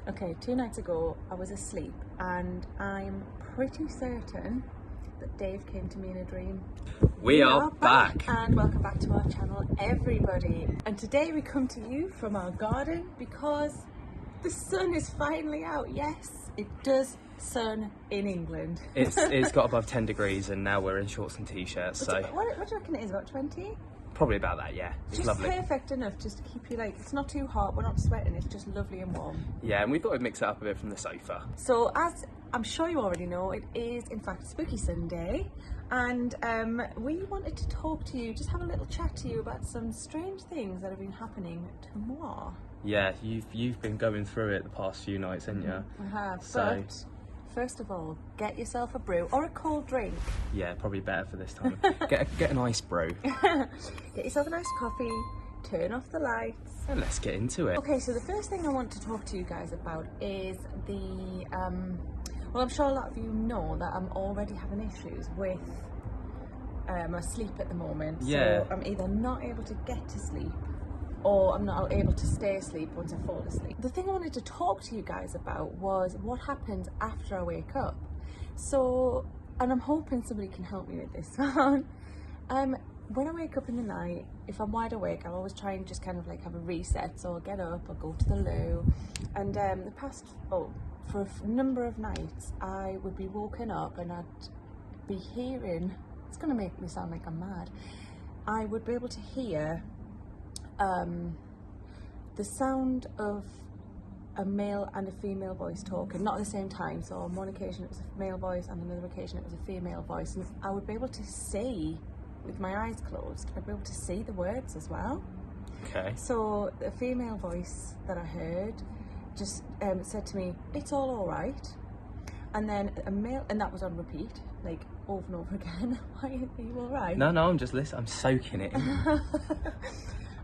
Okay, 2 nights ago I was asleep and I'm pretty certain that Dave came to me in a dream. We are back! And welcome back to our channel, everybody. And today we come to you from our garden because the sun is finally out. Yes, it does sun in England. It's got above 10 degrees and now we're in shorts and t-shirts, so... What do you reckon it is, about 20? Probably about that, yeah. It's just lovely. Perfect enough just to keep you like, it's not too hot, we're not sweating, it's just lovely and warm. Yeah, and we thought we'd mix it up a bit from the sofa. So as I'm sure you already know, it is in fact Spooky Sunday, and we wanted to talk to you, just have a little chat to you about some strange things that have been happening to moi. Yeah, you've been going through it the past few nights, haven't you? I have, so... but first of all, get yourself a brew or a cold drink. Yeah, probably better for this time. Get an ice brew. Get yourself a nice coffee, turn off the lights. And let's get into it. Okay, so the first thing I want to talk to you guys about is the, well, I'm sure a lot of you know that I'm already having issues with my sleep at the moment. Yeah. So I'm either not able to get to sleep or I'm not able to stay asleep once I fall asleep. The thing I wanted to talk to you guys about was what happens after I wake up. So, and I'm hoping somebody can help me with this one. When I wake up in the night, if I'm wide awake, I'll always try and just kind of like have a reset. So I'll get up, I'll go to the loo, and for a number of nights, I would be woken up and I'd be hearing, it's gonna make me sound like I'm mad, I would be able to hear the sound of a male and a female voice talking, not at the same time. So on one occasion it was a male voice, and on another occasion it was a female voice, and I would be able to see, with my eyes closed, I'd be able to see the words as well. Okay. So the female voice that I heard just said to me, "It's all alright," and then a male, and that was on repeat, like over and over again. Why are you alright? No, I'm just listening, I'm soaking it in.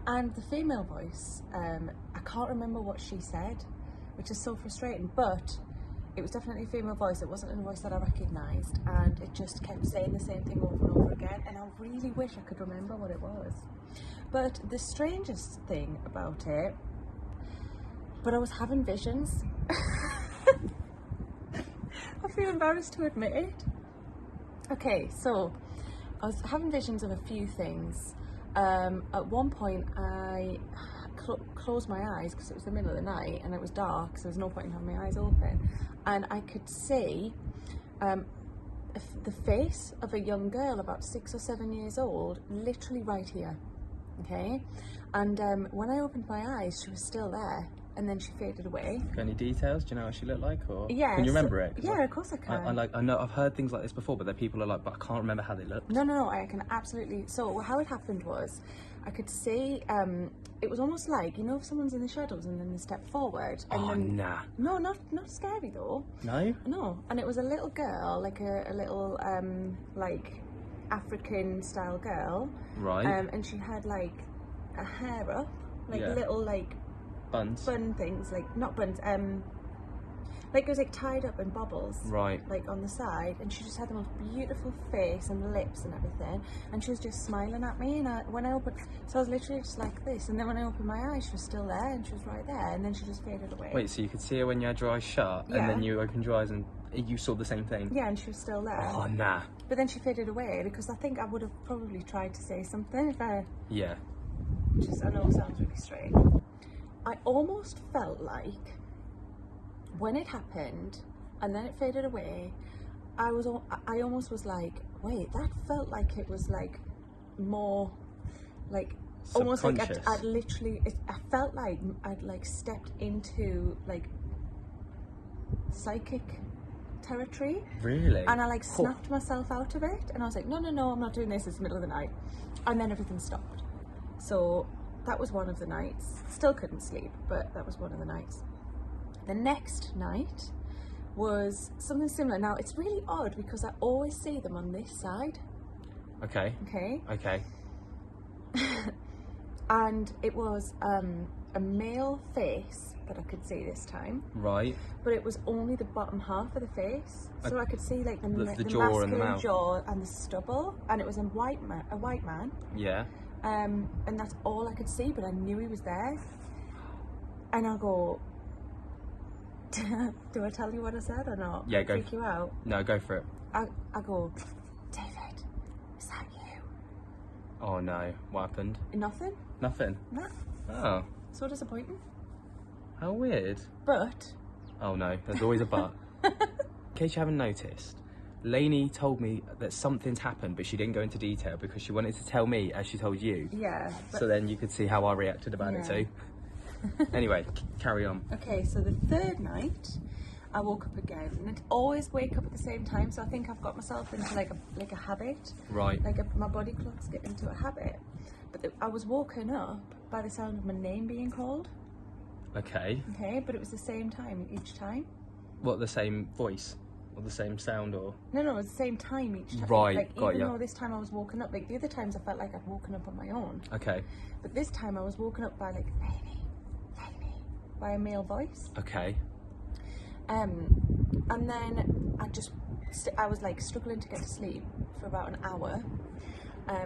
And the female voice, I can't remember what she said, which is so frustrating, but it was definitely a female voice. It wasn't a voice that I recognised, and it just kept saying the same thing over and over again, and I really wish I could remember what it was. But the strangest thing about it, but I was having visions. I feel embarrassed to admit it. Okay, so I was having visions of a few things. At one point I closed my eyes because it was the middle of the night and it was dark, so there was no point in having my eyes open, and I could see the face of a young girl about 6 or 7 years old, literally right here. Okay, and when I opened my eyes, she was still there, and then she faded away. Got any details? Do you know what she looked like, or yeah, can you remember it? Yeah, of course I can. I know I've heard things like this before, but there people are like, but I can't remember how they looked. No, I can absolutely. So how it happened was, I could see, it was almost like, you know, if someone's in the shadows and then they step forward. And then, nah. No, not scary though. No? No, and it was a little girl, like a little, like, African style girl. Right. And she had like a hair up, like Yeah. little like Buns. bun things, like not buns, like it was like tied up in bobbles, Right. like on the side, and she just had the most beautiful face and lips and everything, and she was just smiling at me, and when I opened, so I was literally just like this, and then when I opened my eyes, she was still there, and she was right there, and then she just faded away. Wait, so you could see her when you had your eyes shut, Yeah. and then you opened your eyes and you saw the same thing? Yeah, and she was still there. Oh, nah. But then she faded away, because I think I would have probably tried to say something if I... Yeah. Just, I know it sounds really strange. I almost felt like when it happened and then it faded away, I almost was like, wait, that felt like it was like more like almost like I'd literally, I felt like I'd like stepped into like psychic territory. Really? And I like snapped myself out of it, and I was like, no, I'm not doing this, it's the middle of the night. And then everything stopped. So that was one of the nights. Still couldn't sleep, but that was one of the nights. The next night was something similar. Now it's really odd because I always see them on this side. Okay. Okay. And it was a male face that I could see this time. Right. But it was only the bottom half of the face, so I could see like the jaw and the mouth, jaw and the stubble, and it was a white man. Yeah. And that's all I could see, but I knew he was there. And I go, Do I tell you what I said or not? Yeah, go. Freak you out? No, go for it. I go, David, is that you? Oh no, what happened? Nothing? Nothing? Nah. Oh, So disappointing. how weird. But... Oh no, there's always a but. In case you haven't noticed, Lainey told me that something's happened, but she didn't go into detail because she wanted to tell me as she told you. Yeah. But... So then you could see how I reacted about it too. Anyway, carry on. Okay, so the third night, I woke up again, and I always wake up at the same time. So I think I've got myself into like a habit. Right. My body clocks get into a habit. But I was woken up by the sound of my name being called. Okay. Okay, but it was the same time each time. What, the same voice? Or the same sound, or? No, it was the same time each time. Right, like, got even ya. though this time I was woken up, like the other times I felt like I'd woken up on my own. Okay. But this time I was woken up by like, Lainey, by a male voice. Okay. And then I was like struggling to get to sleep for about an hour.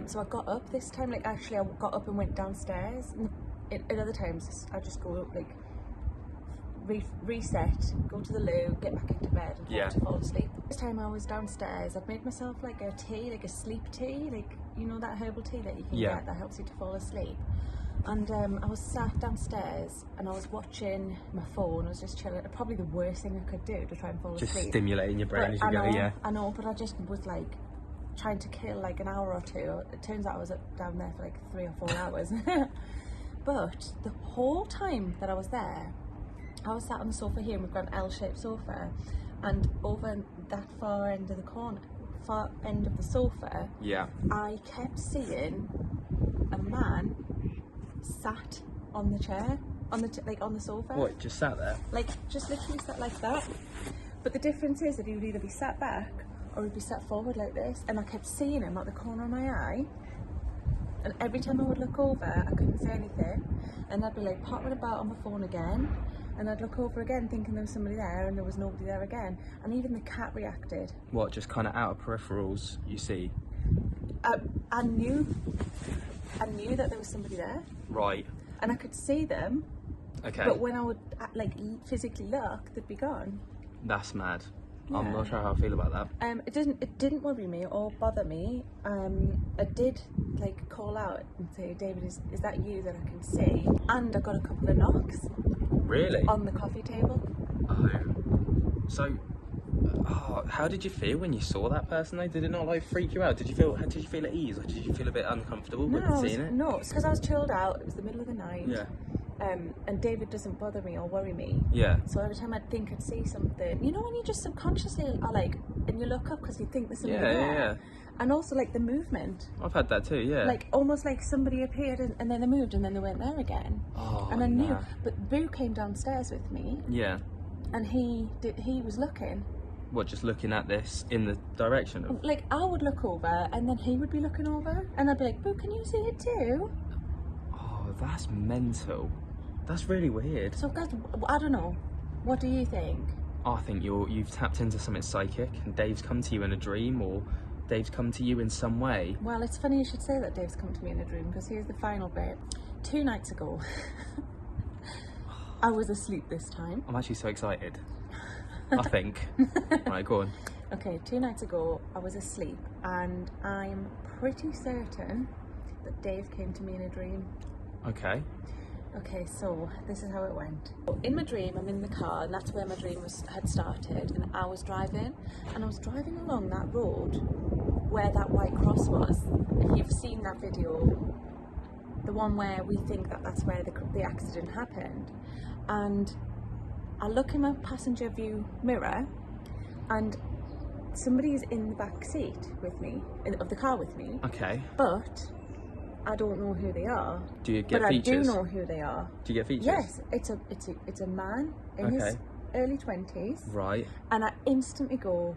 So I got up this time, like actually I got up and went downstairs. At other times I just go like reset, go to the loo, get back into bed and fall asleep. This time I was downstairs. I'd made myself like a tea, like a sleep tea, like you know that herbal tea that you can get that helps you to fall asleep. And I was sat downstairs and I was watching my phone. I was just chilling. Probably the worst thing I could do to try and fall asleep. Just stimulating your brain as you go, yeah. I know, but I just was like trying to kill like an hour or two. It turns out I was down there for like 3 or 4 hours. But the whole time that I was there, I was sat on the sofa here, and we've got an L-shaped sofa, and over that far end of the sofa, I kept seeing a man sat on the chair, on the sofa. What, just sat there? Like, just literally sat like that. But the difference is that he would either be sat back or he'd be sat forward like this, and I kept seeing him at the corner of my eye. And every time I would look over, I couldn't say anything, and I'd be like pottering about on my phone again, and I'd look over again thinking there was somebody there, and there was nobody there again. And even the cat reacted. What, just kind of out of peripherals you see? I knew that there was somebody there. Right. And I could see them. Okay. But when I would like physically look, they'd be gone. That's mad. Yeah. I'm not sure how I feel about that. It didn't worry me or bother me. I did like call out and say, David, is that you that I can see? And I got a couple of knocks. Really? On the coffee table. Oh. So, how did you feel when you saw that person though? Did it not like freak you out? Did you feel at ease, or did you feel a bit uncomfortable with seeing it? No, it's because I was chilled out. It was the middle of the night. Yeah. And David doesn't bother me or worry me. Yeah. So every time I'd think I'd see something, you know, when you just subconsciously are like, and you look up because you think there's something there. Yeah. And also like the movement. I've had that too. Yeah. Like almost like somebody appeared and then they moved and then they weren't there again. Oh. And I knew. But Boo came downstairs with me. Yeah. And he was looking. What, just looking at this in the direction of? Like I would look over and then he would be looking over and I'd be like, Boo, can you see it too? Oh, that's mental. That's really weird. So guys, I don't know. What do you think? I think you've tapped into something psychic, and Dave's come to you in a dream, or Dave's come to you in some way. Well, it's funny you should say that Dave's come to me in a dream, because here's the final bit. 2 nights ago, I was asleep this time. I'm actually so excited. I think. Right, go on. Okay, 2 nights ago, I was asleep, and I'm pretty certain that Dave came to me in a dream. Okay. Okay, so this is how it went. In my dream, I'm in the car, and that's where my dream had started, and I was driving, along that road where that white cross was. If you've seen that video, the one where we think that that's where the accident happened, and I look in my passenger view mirror, and somebody is in the back seat with me, of the car with me. Okay. But I don't know who they are. Do you get but features? I do know who they are. Do you get features? Yes, it's a man in his early 20s. Right. And I instantly go,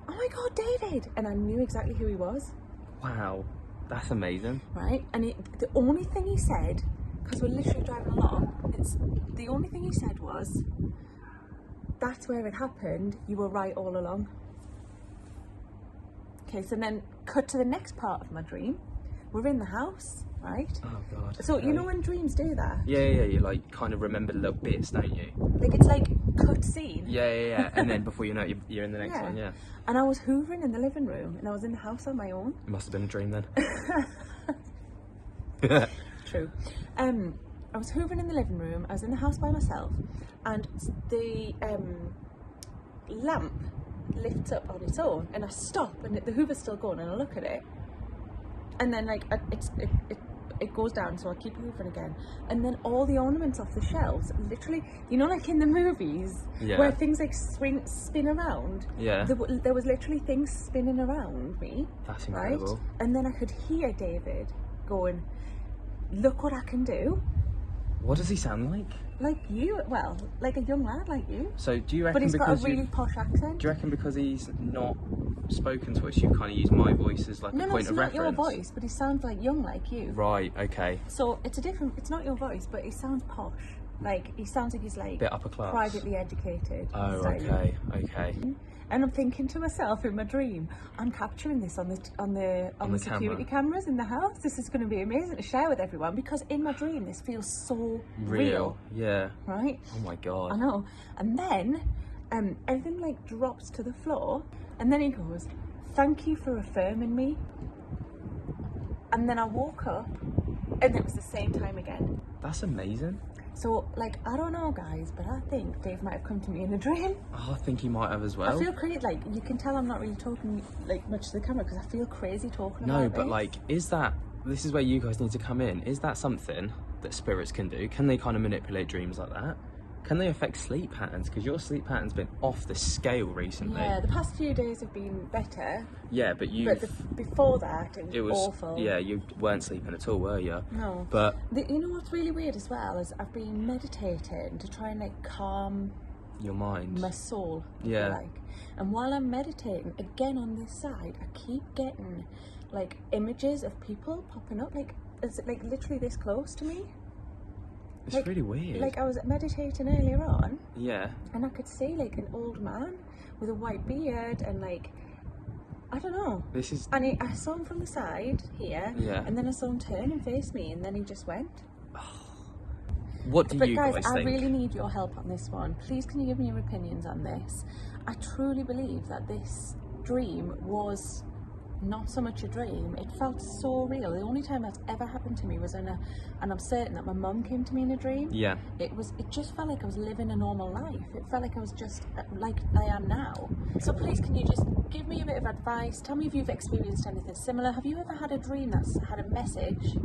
oh my God, David! And I knew exactly who he was. Wow, that's amazing. Right, and the only thing he said, because we're literally driving along, the only thing he said was, that's where it happened, you were right all along. Okay, so then cut to the next part of my dream. We're in the house, right? Oh God. So you know when dreams do that? Yeah, you like kind of remember little bits, don't you? Like it's like cut scene, Yeah. And then before you know it, you're in the next one, yeah. And I was hoovering in the living room, and I was in the house on my own. It must have been a dream then. True. I was hoovering in the living room, I was in the house by myself, and the lamp lifts up on its own, and I stop, and the hoover's still going, and I look at it, and then like it goes down, so I keep hoovering again, and then all the ornaments off the shelves, literally, you know, like in the movies, where things like spin around. Yeah. There was literally things spinning around me. That's incredible. Right? And then I could hear David going, "Look what I can do." What does he sound like? Like you, well, like a young lad like you. So do you reckon, but he's got a really posh accent. Do you reckon because he's not spoken to us, you kind of use my voice as like a point of reference? No, it's not your voice, but he sounds like young like you. Right, okay. So it's not your voice, but he sounds posh. Like, he sounds like he's like a bit upper class, privately educated. Oh, okay. And I'm thinking to myself in my dream, I'm capturing this on the security cameras in the house. This is going to be amazing to share with everyone, because in my dream this feels so real. Yeah. Right? Oh my god. I know. And then everything like drops to the floor, and then he goes, "Thank you for affirming me." And then I woke up, and it was the same time again. That's amazing. So, like, I don't know, guys, but I think Dave might have come to me in a dream. Oh, I think he might have as well. I feel crazy. Like, you can tell I'm not really talking, like, much to the camera, because I feel crazy talking about this. No, but, like, this is where you guys need to come in. Is that something that spirits can do? Can they kind of manipulate dreams like that? Can they affect sleep patterns? Because your sleep pattern's been off the scale recently. Yeah, the past few days have been better. Yeah, but before that, it was awful. Yeah, you weren't sleeping at all, were you? No. But you know what's really weird as well is I've been meditating to try and like calm your mind, my soul. If you like. And while I'm meditating, again on this side, I keep getting like images of people popping up, like it's like literally this close to me. It's like, really weird. Like, I was meditating earlier on. Yeah. And I could see, like, an old man with a white beard and, like, I don't know. And I saw him from the side here. Yeah. And then I saw him turn and face me, and then he just went. What do you guys think? I really need your help on this one. Please, can you give me your opinions on this? I truly believe that this dream was not so much a dream. It felt so real. The only time that's ever happened to me was and I'm certain that my mum came to me in a dream. Yeah. It just felt like I was living a normal life. It felt like I was just like I am now. So please, can you just give me a bit of advice? Tell me if you've experienced anything similar. Have you ever had a dream that's had a message?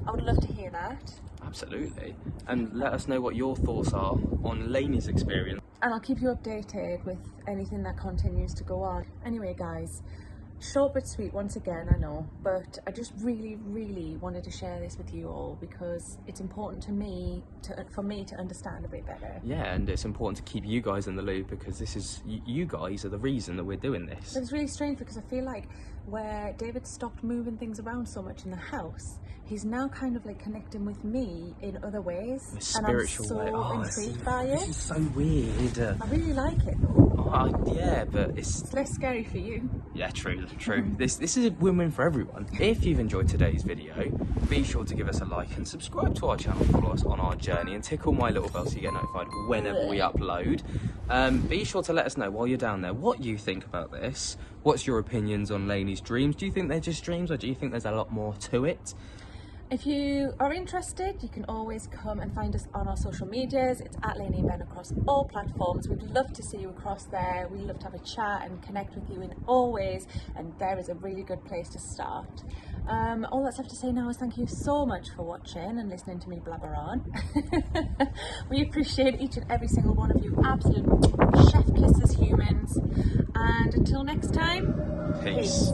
I would love to hear that. Absolutely. And let us know what your thoughts are on Lainey's experience. And I'll keep you updated with anything that continues to go on. Anyway, guys, short but sweet once again, I know, but I just really, really wanted to share this with you all because it's important to me, for me to understand a bit better. Yeah, and it's important to keep you guys in the loop because this is, you guys are the reason that we're doing this. It's really strange because I feel like where David stopped moving things around so much in the house, he's now kind of like connecting with me in other ways. A spiritual way. And I'm so intrigued by it. This is so weird. I really like it though. Yeah, but it's less scary for you. Yeah, true. This is a win-win for everyone. If you've enjoyed today's video, be sure to give us a like and subscribe to our channel, follow us on our journey, and tickle my little bell so you get notified whenever we upload. Be sure to let us know while you're down there what you think about this. What's your opinions on Lainey's dreams? Do you think they're just dreams, or do you think there's a lot more to it? If you are interested, you can always come and find us on our social medias. It's at Lainey and Ben across all platforms. We'd love to see you across there. We'd love to have a chat and connect with you in all ways, and there is a really good place to start. All that's left to say now is thank you so much for watching and listening to me blabber on. We appreciate each and every single one of you. Absolute chef kisses humans. And until next time, peace.